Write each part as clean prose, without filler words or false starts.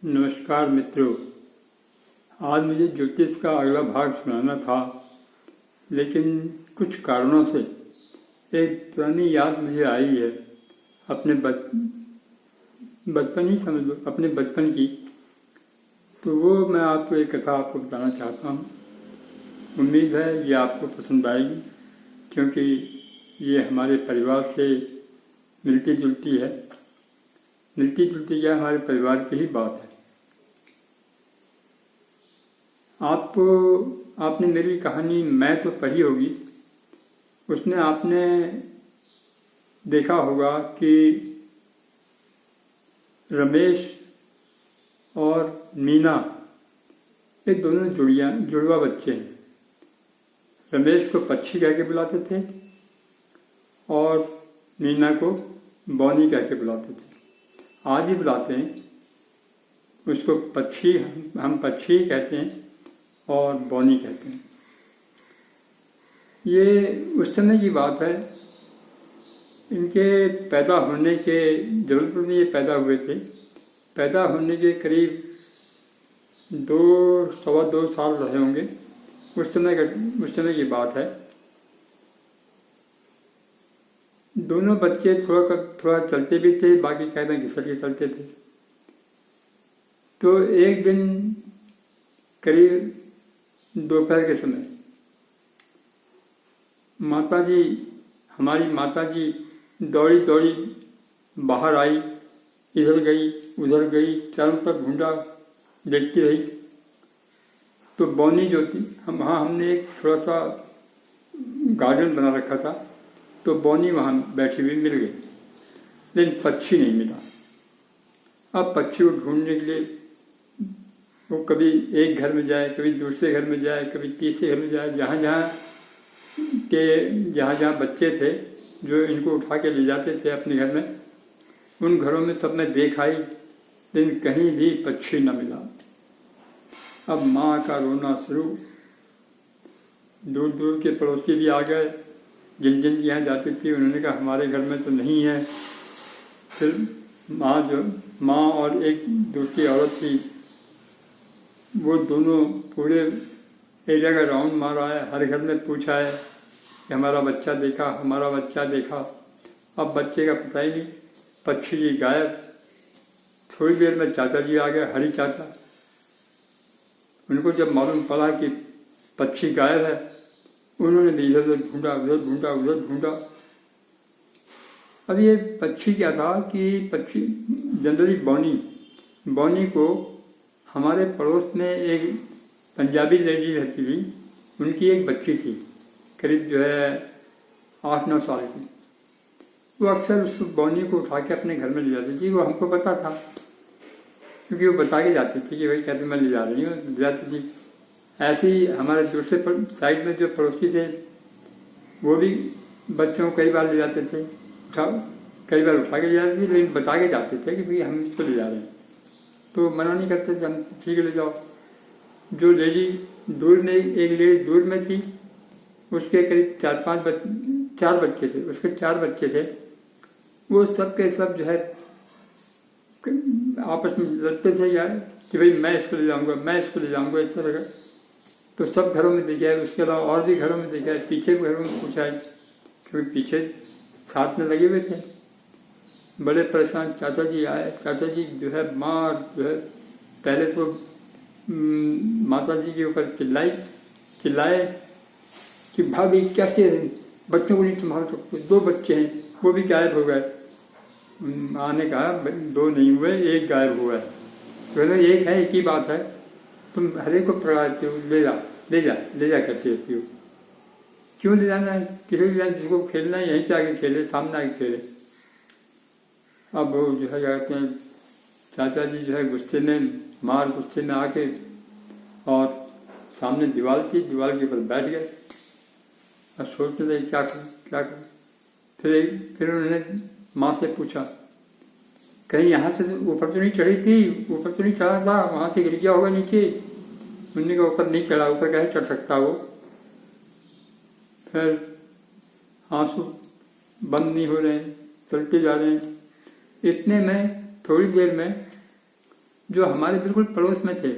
नमस्कार मित्रों। आज मुझे ज्योतिष का अगला भाग सुनाना था, लेकिन कुछ कारणों से एक पुरानी याद मुझे आई है। अपने बचपन ही समझ लो, अपने बचपन की। तो वो मैं आपको एक कथा आपको बताना चाहता हूँ। उम्मीद है ये आपको पसंद आएगी, क्योंकि ये हमारे परिवार से मिलती जुलती है। मिलती जुलती क्या, हमारे परिवार की ही बात है। आपने मेरी कहानी मैं तो पढ़ी होगी, उसमें आपने देखा होगा कि रमेश और मीना ये दोनों जुड़वा बच्चे हैं। रमेश को पक्षी कह के बुलाते थे और मीना को बौनी कह के बुलाते थे। आज भी बुलाते हैं, उसको पक्षी, हम पक्षी कहते हैं और बौनी कहते हैं। ये उस समय की बात है। इनके पैदा होने के, जबलपुर में ये पैदा हुए थे। पैदा होने के करीब 2 साल रहे होंगे। उस समय की बात है। दोनों बच्चे थोड़ा चलते भी थे, बाकी कहते घिसट के चलते थे। तो एक दिन करीब दोपहर के समय हमारी माता जी दौड़ी दौड़ी बाहर आई, इधर गई उधर गई, चारों तरफ ढूंढा, देखती रही। तो बौनी जो थी, हमने एक थोड़ा सा गार्डन बना रखा था, तो बौनी वहाँ बैठी हुई मिल गई, लेकिन पक्षी नहीं मिला। अब पक्षी को ढूंढने के लिए वो कभी एक घर में जाए, कभी दूसरे घर में जाए, कभी तीसरे घर में जाए। जहाँ जहाँ बच्चे थे जो इनको उठा के ले जाते थे अपने घर में, उन घरों में सब में देख आई, लेकिन कहीं भी पक्षी न मिला। अब माँ का रोना शुरू। दूर दूर के पड़ोसी भी आ गए, जिन जिन यहाँ जाती थी उन्होंने कहा हमारे घर में तो नहीं है। फिर माँ और एक दूसरी औरत थी, वो दोनों पूरे एरिया का राउंड मारा है, हर घर में पूछा है कि हमारा बच्चा देखा, हमारा बच्चा देखा। अब बच्चे का पता ही नहीं, पक्षी जी गायब। थोड़ी देर में चाचा जी आ गए, हरी चाचा। उनको जब मालूम पड़ा कि पक्षी गायब है, उन्होंने भी इधर उधर ढूंढा। अब ये पक्षी क्या था कि पक्षी जनरली बौनी को हमारे पड़ोस में एक पंजाबी लेडी रहती थी, उनकी एक बच्ची थी, करीब 8-9 साल की। वो अक्सर उस बौनी को उठा के अपने घर में ले जाती थी। वो हमको पता था, क्योंकि वो बता के जाती थी कि भाई कहते मैं ले जा रही हूँ, ले जाती थी। ऐसे ही हमारे दूसरे साइड में जो पड़ोसी थे, वो भी बच्चों को कई बार ले जाते थे, कई बार उठा के ले जाते थे, लेकिन बता के जाते थे कि भाई हम इसको ले जा रहे हैं। तो मना नहीं करते थे, हम ठीक है ले जाओ। जो लेडी दूर में, एक लेडी दूर में थी, उसके करीब 4 बच्चे थे, उसके 4 बच्चे थे। वो सब के सब जो है आपस में लड़ते थे यार कि भाई मैं इसको ले जाऊंगा, इस तरह का। तो सब घरों में देखा है, उसके अलावा और भी घरों में देखा है, पीछे घरों में पूछा है, क्योंकि पीछे साथ में लगे हुए थे। बड़े परेशान चाचा जी आए। चाचा जी जो है पहले तो माता जी के ऊपर चिल्लाए कि भाभी कैसे बच्चों को नहीं संभाल सकते, 2 बच्चे हैं, वो भी गायब हो गए। माँ ने कहा 2 नहीं हुए, 1 गायब हुआ है। तो एक है, एक ही बात है, तुम हर एक को पकड़ाते हो, ले जा करती रहती हो। क्यों ले जाना है, किसी ले जाना, जिसको खेलना है यहीं पे आके खेले, सामने आके खेले। अब वो जो है कहते हैं, चाचा जी जो है गुस्से में आके और सामने दीवार थी, दीवार के ऊपर बैठ गए और सोचते थे क्या करूं। फिर उन्होंने माँ से पूछा, कहीं यहाँ से ऊपर तो नहीं चढ़ी थी, ऊपर तो नहीं चढ़ा था, वहां से गिर गया होगा नीचे। उन्होंने कहा ऊपर नहीं चढ़ा, ऊपर कैसे चढ़ सकता वो। फिर आंसू बंद नहीं हो रहे, चलते जा रहे हैं। इतने में थोड़ी देर में जो हमारे बिल्कुल पड़ोस में थे,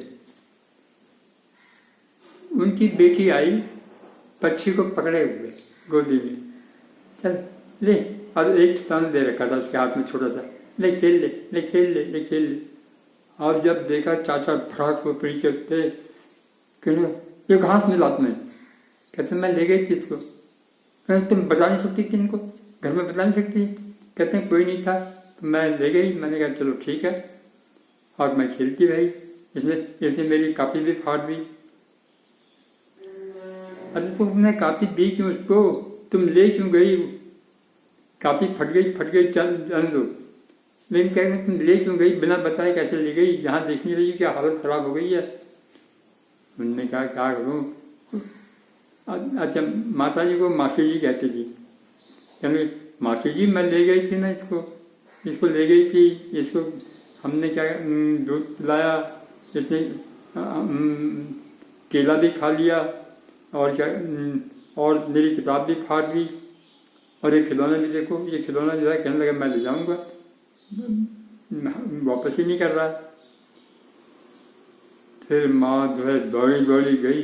उनकी बेटी आई पक्षी को पकड़े हुए गोदी में, चल ले, और एक खिलौना दे रखा था उसके हाथ में छोटा सा, ले खेल ले, ले खेल ले, ले खेल ले। और जब देखा चाचा फटाक को पीछे थे, ये घास मिला तुम्हें, कहते मैं ले गई थी इसको, कहते तुम बता नहीं सकती थी इनको, घर में बता नहीं सकती, कहते हैं कोई नहीं था तो मैं ले गई, मैंने कहा चलो ठीक है, और मैं खेलती रही, इसने मेरी कापी भी फाड़ दी। अरे तुमने कापी दी क्यों उसको, तुम ले क्यों गई, कापी फट गई चल जाने दो, लेकिन कह रहे तुम ले क्यों गई, बिना बताए कैसे ले गई, यहाँ देख नहीं रही क्या हालत खराब हो गई है। उन्होंने कहा क्या करूँ, अच्छा माता जी को मास्टर जी कहती थी, कहने मास्टर जी मैं ले गई थी ना इसको ले गई थी, इसको हमने क्या दूध पिलाया, इसने केला भी खा लिया, और क्या और मेरी किताब भी फाड़ दी, और ये खिलौना भी देखो, ये खिलौना जो है कहने लगा मैं ले जाऊंगा, वापस ही नहीं कर रहा। फिर माँ जो है दौड़ी गई,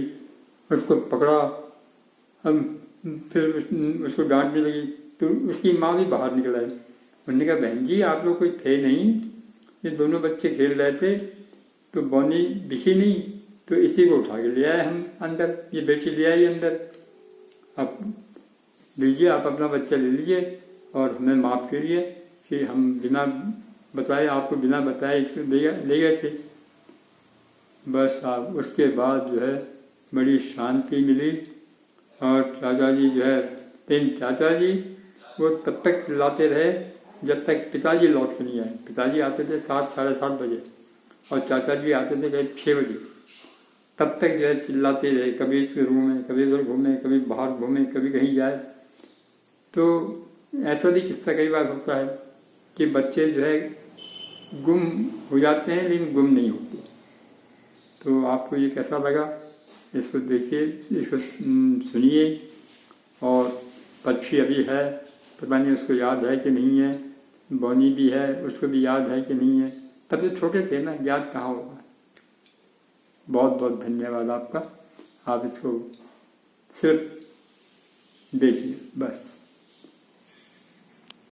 उसको पकड़ा, हम फिर उसको डांटने लगी, तो उसकी माँ भी बाहर निकल आई। उन्होंने कहा बहन जी आप लोग कोई थे नहीं, ये दोनों बच्चे खेल रहे थे तो बौनी दिखी नहीं, तो इसी को उठा के ले आए हम अंदर, ये बेटी ले आई अंदर, अब लीजिए आप अपना बच्चा ले लीजिए और हमें माफ़ करिए कि हम बिना बताए, आपको बिना बताए इसको ले गए थे। बस आप उसके बाद जो है बड़ी शांति मिली, और चाचा जी जो है, लेकिन चाचा जी वो तब तक चिल्लाते रहे जब तक पिताजी लौट के नहीं आए। पिताजी आते थे 7 साढ़े 7 बजे, और चाचा जी आते थे करीब 6 बजे, तब तक जो है चिल्लाते रहे, कभी इसके रूम में, कभी इधर घूमे, कभी बाहर घूमे, कभी कहीं जाए। तो ऐसा भी किस्सा कई बार होता है कि बच्चे जो है गुम हो जाते हैं लेकिन गुम नहीं होते। तो आपको ये कैसा लगा, इसको देखिए, इसको सुनिए। और पक्षी अभी है, पता नहीं उसको याद है कि नहीं है, बौनी भी है, उसको भी याद है कि नहीं है, तब तो छोटे थे ना, याद कहाँ होगा। बहुत बहुत धन्यवाद आपका, आप इसको सिर्फ देखिए बस।